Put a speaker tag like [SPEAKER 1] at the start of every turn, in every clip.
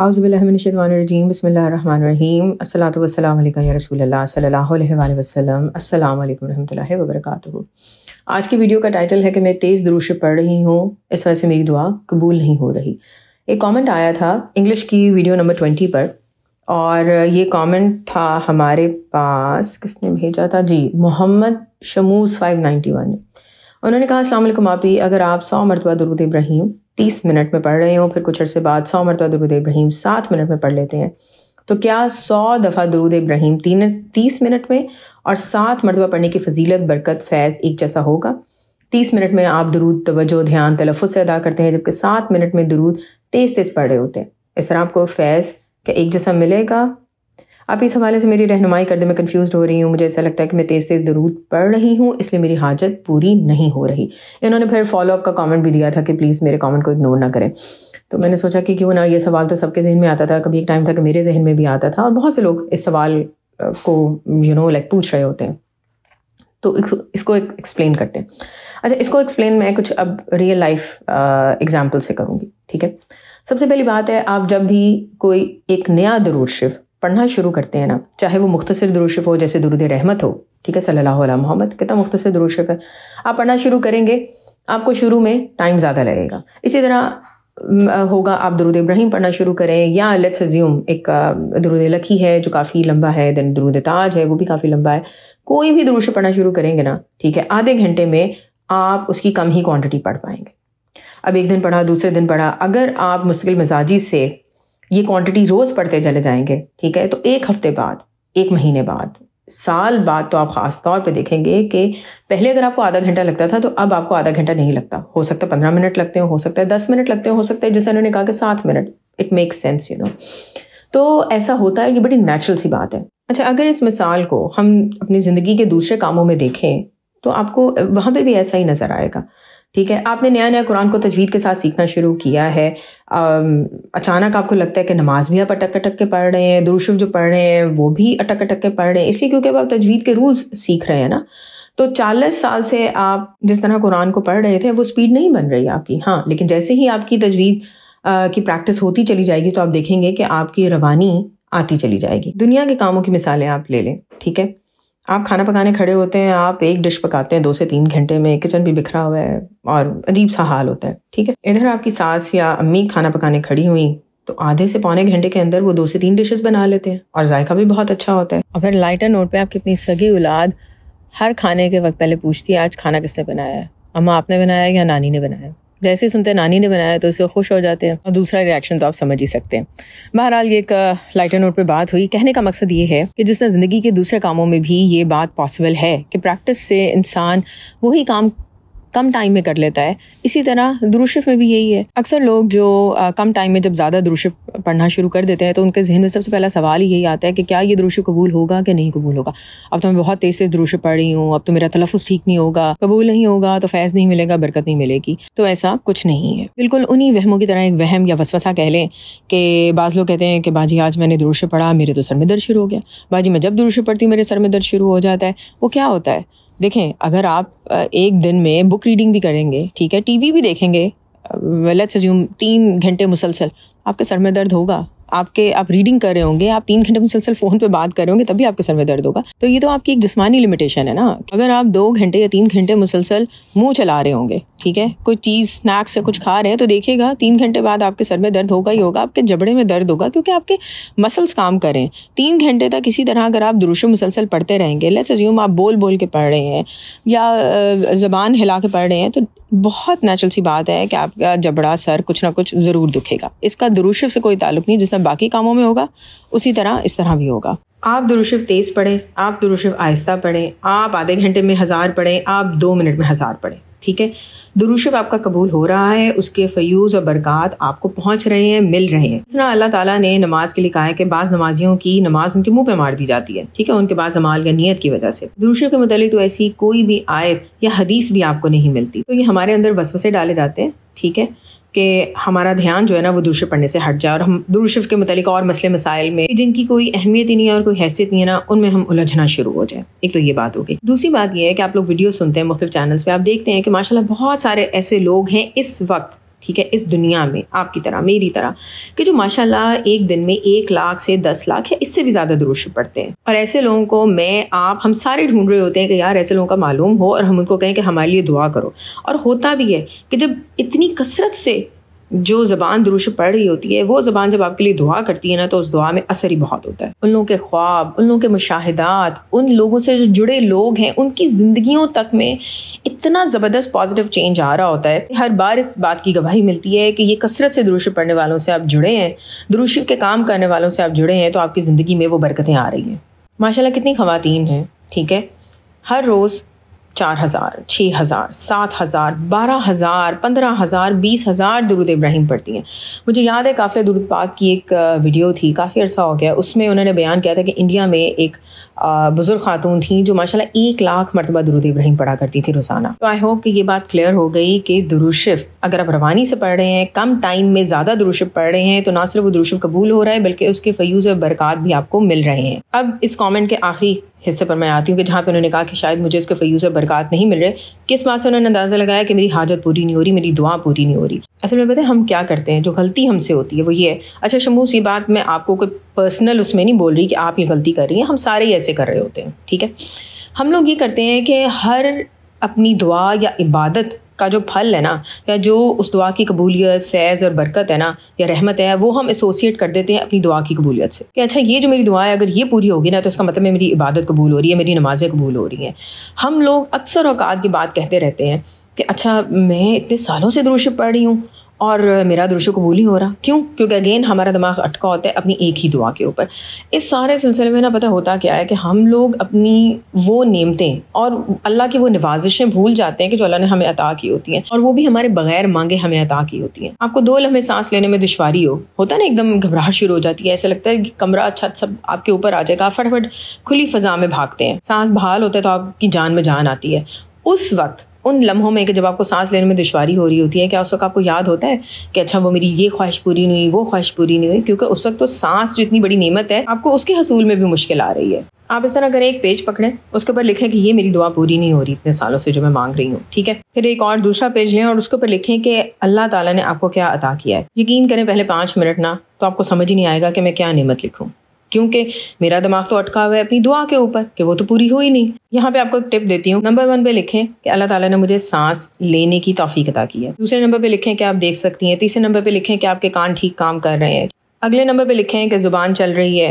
[SPEAKER 1] औज़ुबिल्लाहिमिनश्शैतानिर्रजीम बिस्मिल्लाहिर्रहमानिर्रहीम अस्सलातु वस्सलामु अलैका या रसूलल्लाह सल्लल्लाहु अलैहि वसल्लम अस्सलामु अलैकुम रहमतुल्लाहि व बरकातुहू। आज की वीडियो का टाइटल है कि मैं तेज़ दुरूद शरीफ पढ़ रही हूँ, इस वजह से मेरी दुआ कबूल नहीं हो रही। एक कमेंट आया था इंग्लिश की वीडियो नंबर 20 पर, और ये कमेंट था हमारे पास, किसने भेजा था जी, मोहम्मद शमूस 591 ने। उन्होंने कहा अस्सलाम वालेकुम आपी, अगर आप 100 मरतबा दुरूद इब्राहीम 30 मिनट में पढ़ रहे हो, फिर कुछ अर्से बाद 100 मरतबा दुरूद इब्राहीम 7 मिनट में पढ़ लेते हैं, तो क्या 100 दफ़ा दुरूद इब्राहीम 30 मिनट में और 7 मरतबा पढ़ने की फजीलत, बरकत, फैज़ एक जैसा होगा? 30 मिनट में आप दुरूद तवज्जो, ध्यान, तलफ़्फ़ुज़ से अदा करते हैं, जबकि 7 मिनट में दुरूद तेज़ तेज़ पढ़ रहे होते हैं। इस तरह आपको फैज़ क्या एक जैसा मिलेगा? आप इस हवाले से मेरी रहनुमाई कर दे, मैं कंफ्यूज हो रही हूँ। मुझे ऐसा लगता है कि मैं तेज़ तेज़ दुरूद पढ़ रही हूँ, इसलिए मेरी हाजत पूरी नहीं हो रही। इन्होंने फिर फॉलोअप का कमेंट भी दिया था कि प्लीज़ मेरे कमेंट को इग्नोर ना करें। तो मैंने सोचा कि क्यों ना, ये सवाल तो सबके जहन में आता था, कभी एक टाइम था कि मेरे जहन में भी आता था, और बहुत से लोग इस सवाल को पूछ रहे होते हैं, तो इसको एक्सप्लेन करते हैं। अच्छा, इसको एक्सप्लेन मैं कुछ अब रियल लाइफ एग्जाम्पल से करूँगी, ठीक है। सबसे पहली बात है, आप जब भी कोई एक नया दुरूद शरीफ पढ़ना शुरू करते हैं ना, चाहे वो मुख्तसर दुरूद शरीफ हो, जैसे दुरूद रहमत हो, ठीक है, सल्लल्लाहु अलैहि मोहम्मद, कितना मुख्तसर दुरूद शरीफ है, आप पढ़ना शुरू करेंगे, आपको शुरू में टाइम ज़्यादा लगेगा। इसी तरह होगा, आप दुरूद इब्राहीम पढ़ना शुरू करें, या लेट्स अज्यूम एक दुरूद लकी है जो काफ़ी लंबा है, देन दुरूद ताज है वो भी काफ़ी लंबा है। कोई भी दुरूद शरीफ पढ़ना शुरू करेंगे ना, ठीक है, आधे घंटे में आप उसकी कम ही क्वांटिटी पढ़ पाएंगे। अब एक दिन पढ़ा, दूसरे दिन पढ़ा, अगर आप मुस्तकिल मिजाजी से ये क्वांटिटी रोज़ पढ़ते चले जाएंगे, ठीक है, तो एक हफ्ते बाद, एक महीने बाद, साल बाद, तो आप ख़ास तौर पे देखेंगे कि पहले अगर आपको आधा घंटा लगता था, तो अब आपको आधा घंटा नहीं लगता। हो सकता है 15 मिनट लगते हो सकता है 10 मिनट लगते हो सकता है जैसे उन्होंने कहा कि 7 मिनट। इट मेक्स सेंस, तो ऐसा होता है, ये बड़ी नेचुरल सी बात है। अच्छा, अगर इस मिसाल को हम अपनी ज़िंदगी के दूसरे कामों में देखें, तो आपको वहाँ पर भी ऐसा ही नज़र आएगा, ठीक है। आपने नया नया कुरान को तजवीद के साथ सीखना शुरू किया है, अचानक आपको लगता है कि नमाज भी आप अटक अटक के पढ़ रहे हैं, दुरूद शरीफ जो पढ़ रहे हैं वो भी अटक अटक के पढ़ रहे हैं, इसलिए क्योंकि अब आप तजवीद के रूल्स सीख रहे हैं ना। तो 40 साल से आप जिस तरह कुरान को पढ़ रहे थे, वो स्पीड नहीं बन रही आपकी, हाँ, लेकिन जैसे ही आपकी तजवीद की प्रैक्टिस होती चली जाएगी, तो आप देखेंगे कि आपकी रवानी आती चली जाएगी। दुनिया के कामों की मिसालें आप ले लें, ठीक है। आप खाना पकाने खड़े होते हैं, आप एक डिश पकाते हैं 2 से 3 घंटे में, किचन भी बिखरा हुआ है और अजीब सा हाल होता है, ठीक है। इधर आपकी सास या अम्मी खाना पकाने खड़ी हुई, तो आधे से पौने घंटे के अंदर वो 2 से 3 डिशेस बना लेते हैं, और जायका भी बहुत अच्छा होता है। और फिर लाइटर नोट पे आपकी अपनी सगी औलाद हर खाने के वक्त पहले पूछती है, आज खाना किसने बनाया है, अम्मा आपने बनाया या नानी ने बनाया? जैसे ही सुनते हैं नानी ने बनाया तो उससे खुश हो जाते हैं, और दूसरा रिएक्शन तो आप समझ ही सकते हैं। बहरहाल ये एक लाइटर नोट पे बात हुई। कहने का मकसद ये है कि जिस तरह ज़िंदगी के दूसरे कामों में भी ये बात पॉसिबल है कि प्रैक्टिस से इंसान वही काम कम टाइम में कर लेता है, इसी तरह दुरूद शरीफ में भी यही है। अक्सर लोग जो कम टाइम में जब ज़्यादा दुरूद शरीफ पढ़ना शुरू कर देते हैं, तो उनके जहन में सबसे पहला सवाल ही यही आता है कि क्या ये दुरूद शरीफ कबूल होगा कि नहीं कबूल होगा। अब तो मैं बहुत तेज़ से दुरूद शरीफ पढ़ रही हूँ, अब तो मेरा तलफ़्फ़ुज़ ठीक नहीं होगा, कबूल नहीं होगा, तो फैज़ नहीं मिलेगा, बरकत नहीं मिलेगी। तो ऐसा कुछ नहीं है। बिल्कुल उन्हीं वहमों की तरह एक वहम या वसवसा कह लें कि बाज़ लोग कहते हैं कि बाजी आज मैंने दुरूद शरीफ पढ़ा, मेरे तो सर में दर्द शुरू हो गया। बाजी मैं जब दुरूद शरीफ पढ़ती हूँ मेरे सर में दर्द शुरू हो जाता है। वो क्या होता है? देखें, अगर आप एक दिन में बुक रीडिंग भी करेंगे, ठीक है, टीवी भी देखेंगे, लेट्स अज्यूम 3 घंटे मुसलसल, आपके सर में दर्द होगा। आप रीडिंग कर रहे होंगे, आप 3 घंटे मुसलसल फ़ोन पे बात कर रहे होंगे, तभी आपके सर में दर्द होगा। तो ये तो आपकी एक जिस्मानी लिमिटेशन है ना। अगर आप 2 घंटे या 3 घंटे मुसलसल मुंह चला रहे होंगे, ठीक है, कोई चीज़ स्नैक्स से कुछ खा रहे हैं, तो देखिएगा 3 घंटे बाद आपके सर में दर्द होगा ही होगा, आपके जबड़े में दर्द होगा, क्योंकि आपके मसल्स काम करें। 3 घंटे तक इसी तरह अगर आप दुरूद शरीफ मुसलसल पढ़ते रहेंगे, लेट्स अज्यूम आप बोल बोल के पढ़ रहे हैं या ज़बान हिला के पढ़ रहे हैं, तो बहुत नेचुरल सी बात है कि आपका जबड़ा, सर कुछ ना कुछ ज़रूर दुखेगा। इसका दुरूद शरीफ से कोई ताल्लुक नहीं। जिस तरह बाकी कामों में होगा, उसी तरह इस तरह भी होगा। आप दुरूद शरीफ तेज़ पढ़ें, आप दुरूद शरीफ आहिस्ता पढ़ें, आप आधे घंटे में 1000 पढ़ें, आप 2 मिनट में 1000 पढ़ें, ठीक है। दुरूद शरीफ आपका कबूल हो रहा है, उसके फयूज़ और बरक़ात आपको पहुँच रहे हैं, मिल रहे हैं। इस तरह अल्लाह ताला ने नमाज के लिए कहा है कि बाज़ नमाजियों की नमाज उनके मुँह पे मार दी जाती है, ठीक है, उनके बाज़ अमाल या नियत की वजह से। दुरूद शरीफ के मुतालिक तो ऐसी कोई भी आयत या हदीस भी आपको नहीं मिलती। तो ये हमारे अंदर वसवसे डाले जाते हैं, ठीक है, कि हमारा ध्यान जो है ना वो दुरूद शरीफ पढ़ने से हट जाए, और हम दुरूद शरीफ के मुतालिक और मसले मसाइल में जिनकी कोई अहमियत ही नहीं है और कोई हैसियत नहीं है ना, उनमें हम उलझना शुरू हो जाए। एक तो ये बात हो गई। दूसरी बात ये है कि आप लोग वीडियो सुनते हैं मुख्तलिफ चैनल्स पे, आप देखते हैं कि माशाल्लाह बहुत सारे ऐसे लोग हैं इस वक्त ठीक है, इस दुनिया में आपकी तरह मेरी तरह कि जो माशाल्लाह एक दिन में 1 लाख से 10 लाख या इससे भी ज़्यादा दुरूद शरीफ पढ़ते हैं। और ऐसे लोगों को मैं आप हम सारे ढूंढ रहे होते हैं कि यार ऐसे लोगों का मालूम हो और हम उनको कहें कि हमारे लिए दुआ करो। और होता भी है कि जब इतनी कसरत से जो ज़बान दुरूद शरीफ पढ़ रही होती है, वो ज़बान जब आपके लिए दुआ करती है ना, तो उस दुआ में असर ही बहुत होता है। उन लोगों के ख्वाब, उन लोगों के मुशाहिदात, उन लोगों से जो जुड़े लोग हैं, उनकी ज़िंदगियों तक में इतना ज़बरदस्त पॉजिटिव चेंज आ रहा होता है। हर बार इस बात की गवाही मिलती है कि ये कसरत से दुरूद शरीफ पढ़ने वालों से आप जुड़े हैं, दुरूद शरीफ के काम करने वालों से आप जुड़े हैं, तो आपकी ज़िंदगी में वो बरकतें आ रही हैं। माशाल्लाह कितनी ख़वातीन हैं, ठीक है, हर रोज़ 4000, 6000, 7000, 12000, 15000, 20000 दुरूद इब्राहिम पढ़ती हैं। मुझे याद है काफ़िला दुरूद पाक की एक वीडियो थी, काफ़ी अर्सा हो गया, उसमें उन्होंने बयान किया था कि इंडिया में एक बुज़ुर्ग खातून थी जो माशाल्लाह 1 लाख मरतबा दुरूद इब्राहिम पढ़ा करती थी रोज़ाना। तो आई होप कि ये बात क्लियर हो गई कि दुरूद शरीफ अगर आप रवानी से पढ़ रहे हैं, कम टाइम में ज़्यादा दुरूद शरीफ पढ़ रहे हैं, तो ना सिर्फ वो दुरूद शरीफ कबूल हो रहा है बल्कि उसके फ़यूज़ और बरक़ात भी आपको मिल रहे हैं। अब इस कॉमेंट के आखिरी हिस्से पर मैं आती हूँ कि जहाँ पे उन्होंने कहा कि शायद मुझे इसके फ़यूज़ और बरक़ात नहीं मिल रहे। किस बात से उन्होंने अंदाज़ा लगाया कि मेरी हाजत पूरी नहीं हो रही, मेरी दुआ पूरी नहीं हो रही। असल में पता है हम क्या करते हैं, जो गलती हमसे होती है वो ये है, अच्छा शमूस ये बात मैं आपको कोई पर्सनल उसमें नहीं बोल रही कि आप ये गलती कर रही हैं, हम सारे ही ऐसे कर रहे होते हैं, ठीक है। हम लोग ये करते हैं कि हर अपनी दुआ या इबादत का जो फल है ना, या जो उस दुआ की कबूलियत, फैज़ और बरकत है ना, या रहमत है, वो हम एसोसिएट कर देते हैं अपनी दुआ की कबूलियत से कि अच्छा ये जो मेरी दुआ है अगर ये पूरी होगी ना, तो इसका मतलब मेरी इबादत कबूल हो रही है, मेरी नमाज़ें कबूल हो रही हैं। हम लोग अक्सर औकात की बात कहते रहते हैं कि अच्छा मैं इतने सालों से दुरूद शरीफ पढ़ रही हूँ और मेरा दुरूद शरीफ कबूल नहीं हो रहा। क्यों? क्योंकि अगेन हमारा दिमाग अटका होता है अपनी एक ही दुआ के ऊपर। इस सारे सिलसिले में ना पता होता क्या है कि हम लोग अपनी वो नेमतें और अल्लाह की वो नवाजिशें भूल जाते हैं कि जो अल्लाह ने हमें अता की होती हैं, और वो भी हमारे बगैर मांगे हमें अता की होती हैं। आपको 2 लम्हे सांस लेने में दुश्वारी होता है ना, एकदम घबराहट शुरू हो जाती है, ऐसा लगता है कि कमरा छत सब आपके ऊपर आ जाएगा, फटाफट खुली फ़ज़ा में भागते हैं, सांस बहाल होता है तो आपकी जान में जान आती है। उस वक्त उन लम्हों में कि जब आपको सांस लेने में दुश्वारी हो रही होती है, क्या उस वक्त आपको याद होता है कि अच्छा वो मेरी ये ख्वाहिश पूरी नहीं हुई, वो ख्वाहिश पूरी नहीं हुई? क्योंकि उस वक्त तो सांस जो इतनी बड़ी नेमत है, आपको उसके हसूल में भी मुश्किल आ रही है। आप इस तरह करें, एक पेज पकड़ें, उसके ऊपर लिखें कि ये मेरी दुआ पूरी नहीं हो रही इतने सालों से जो मैं मांग रही हूँ, ठीक है। फिर एक और दूसरा पेज लें और उसके ऊपर लिखें कि अल्लाह ताला ने आपको क्या अता किया है। यकीन करें पहले 5 मिनट ना तो आपको समझ ही नहीं आएगा कि मैं क्या नेमत लिखूँ, क्योंकि मेरा दिमाग तो अटका हुआ है अपनी दुआ के ऊपर कि वो तो पूरी हो ही नहीं। यहाँ पे आपको एक टिप देती हूँ। नंबर 1 पे लिखें कि अल्लाह ताला ने मुझे सांस लेने की तौफीक अता की है। दूसरे नंबर पे लिखें कि आप देख सकती हैं। तीसरे नंबर पे लिखें कि आपके कान ठीक काम कर रहे हैं। अगले नंबर पे लिखें कि जुबान चल रही है,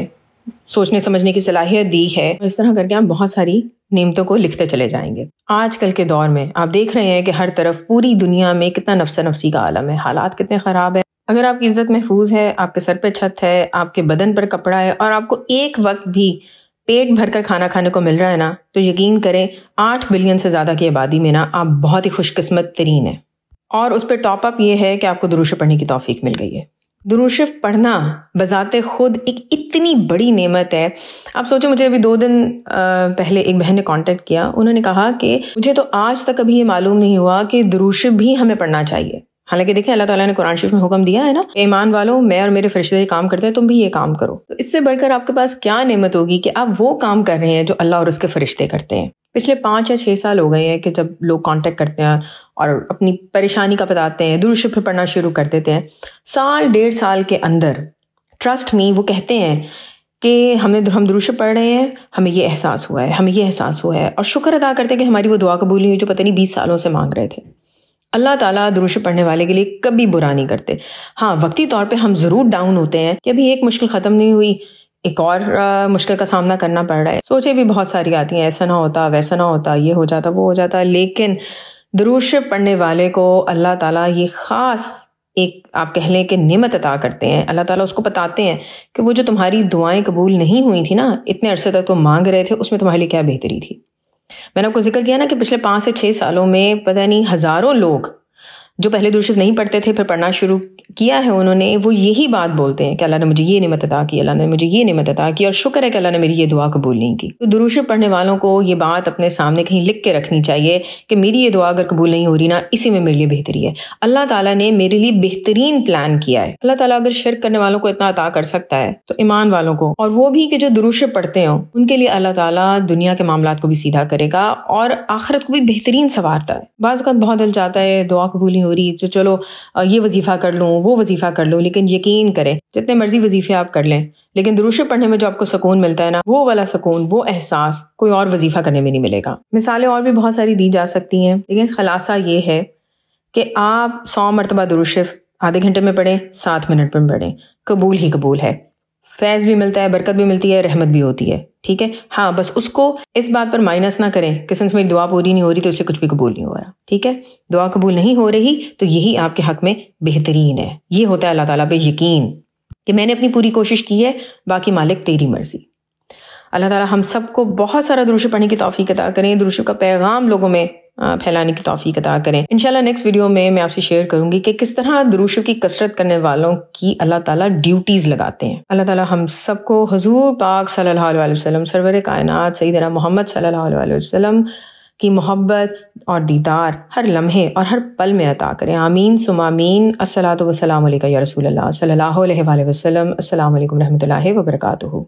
[SPEAKER 1] सोचने समझने की सलाहियत दी है। इस तरह करके आप बहुत सारी नेमतों को लिखते चले जाएंगे। आजकल के दौर में आप देख रहे हैं कि हर तरफ पूरी दुनिया में कितना नफ्सा नफ्सी का आलम है, हालात कितने ख़राब है। अगर आपकी इज्जत महफूज है, आपके सर पे छत है, आपके बदन पर कपड़ा है और आपको एक वक्त भी पेट भरकर खाना खाने को मिल रहा है ना, तो यकीन करें 8 बिलियन से ज़्यादा की आबादी में ना आप बहुत ही खुशकिस्मत तरीन है। और उस पर टॉप अप ये है कि आपको दुरूद शरीफ पढ़ने की तौफीक मिल गई है। दुरूद शरीफ पढ़ना बजाते खुद एक इतनी बड़ी नेमत है। आप सोचो, मुझे अभी 2 दिन पहले एक बहन ने कांटेक्ट किया, उन्होंने कहा कि मुझे तो आज तक अभी ये मालूम नहीं हुआ कि दुरूद शरीफ भी हमें पढ़ना चाहिए। हालांकि देखिए अल्लाह ताला ने कुरान शरीफ में हुक्म दिया है ना, ईमान वालों मैं और मेरे फरिश्ते ये काम करते हैं, तुम भी ये काम करो। तो इससे बढ़कर आपके पास क्या नेमत होगी कि आप वो काम कर रहे हैं जो अल्लाह और उसके फरिश्ते करते हैं। पिछले 5 या 6 साल हो गए हैं कि जब लोग कांटेक्ट करते हैं और अपनी परेशानी का बताते हैं, दुरूद शरीफ पढ़ना शुरू कर देते हैं। 1.5 साल के अंदर ट्रस्ट मी वो कहते हैं कि हम दुरूद शरीफ पढ़ रहे हैं, हमें ये एहसास हुआ है, हमें ये एहसास हुआ है, और शुक्र अदा करते हैं कि हमारी वो दुआ कबूल हुई जो पता नहीं 20 सालों से मांग रहे थे। अल्लाह ताला दुरूद शरीफ पढ़ने वाले के लिए कभी बुरा नहीं करते। हाँ, वक्ती तौर पे हम ज़रूर डाउन होते हैं कि अभी एक मुश्किल ख़त्म नहीं हुई, एक और मुश्किल का सामना करना पड़ रहा है। सोचे भी बहुत सारी आती हैं, ऐसा ना होता, वैसा ना होता, ये हो जाता, वो हो जाता। लेकिन दुरूद शरीफ पढ़ने वाले को अल्लाह ताला ये ख़ास एक आप कह लें कि नेमत अता करते हैं। अल्लाह ताला उसको बताते हैं कि वो जो तुम्हारी दुआएं कबूल नहीं हुई थी ना, इतने अरसे तक तुम मांग रहे थे, उसमें तुम्हारे लिए क्या बेहतरी थी। मैंने आपको जिक्र किया ना कि पिछले 5 से 6 सालों में पता नहीं हज़ारों लोग जो पहले दुरूद शरीफ नहीं पढ़ते थे फिर पढ़ना शुरू किया है उन्होंने, वो यही बात बोलते हैं कि अल्लाह ने मुझे ये नेमत अता की, अल्लाह ने मुझे ये नेमत अता की, और शुक्र है कि अल्लाह ने मेरी ये दुआ कबूल नहीं की। तो दुरूद शरीफ पढ़ने वालों को ये बात अपने सामने कहीं लिख के रखनी चाहिए कि मेरी ये दुआ अगर कबूल नहीं हो रही ना, इसी में मेरे लिए बेहतरी है। अल्लाह ताला ने मेरे लिए बेहतरीन प्लान किया है। अल्लाह ताला अगर शिर्क करने वालों को इतना अता कर सकता है तो ईमान वालों को, और वो भी कि जो दुरूद शरीफ पढ़ते हो, उनके लिए अल्लाह ताला दुनिया के मामलात को भी सीधा करेगा और आखिरत को भी बेहतरीन संवारता है। बाज़ वक़्त बहुत दिल चाहता है दुआ कबूल नहीं हो रही तो चलो ये वजीफ़ा कर लूँ, वो वजीफ़ा कर लूँ, लेकिन यकीन करें जितने मर्जी वजीफ़े आप कर लें, लेकिन दुरूद शरीफ पढ़ने में जो आपको सुकून मिलता है ना, वो वाला सुकून, वो एहसास कोई और वजीफ़ा करने में नहीं मिलेगा। मिसालें और भी बहुत सारी दी जा सकती हैं, लेकिन खलासा ये है कि आप 100 मरतबा दुरूद शरीफ आधे घंटे में पढ़ें, 7 मिनट में पढ़ें, कबूल ही कबूल है। फैज़ भी मिलता है, बरकत भी मिलती है, रहमत भी होती है। ठीक है, हाँ, बस उसको इस बात पर माइनस ना करें कि सिंस मेरी दुआ पूरी नहीं हो रही तो इससे कुछ भी कबूल नहीं हो रहा। ठीक है, दुआ कबूल नहीं हो रही तो यही आपके हक में बेहतरीन है। ये होता है अल्लाह ताला पे यकीन कि मैंने अपनी पूरी कोशिश की है, बाकी मालिक तेरी मर्जी। अल्लाह ताला हम सबको बहुत सारा दुरूद शरीफ पढ़ने की तौफीक अता करें, दुरूद शरीफ का पैगाम लोगों में फैलाने की तौफीक अता करें। इंशाल्लाह नेक्स्ट वीडियो में मैं आपसे शेयर करूंगी कि किस तरह दुरूद शरीफ की कसरत करने वालों की अल्लाह ताला ड्यूटीज लगाते हैं। अल्लाह ताला हम सबको हुजूर पाक सल्लल्लाहु अलैहि वसल्लम सरवर कायनात सैयदना मोहम्मद सल्लल्लाहु अलैहि वसल्लम की मोहब्बत और दीदार हर लम्हे और हर पल में अता करें। आमीन सुम्मा आमीन। अस्सलातु वस्सलामु अलैका या रसूलल्लाह सल्लल्लाहु अलैहि वसल्लम। अस्सलामु अलैकुम रहमतुल्लाहि व बरकातुहू।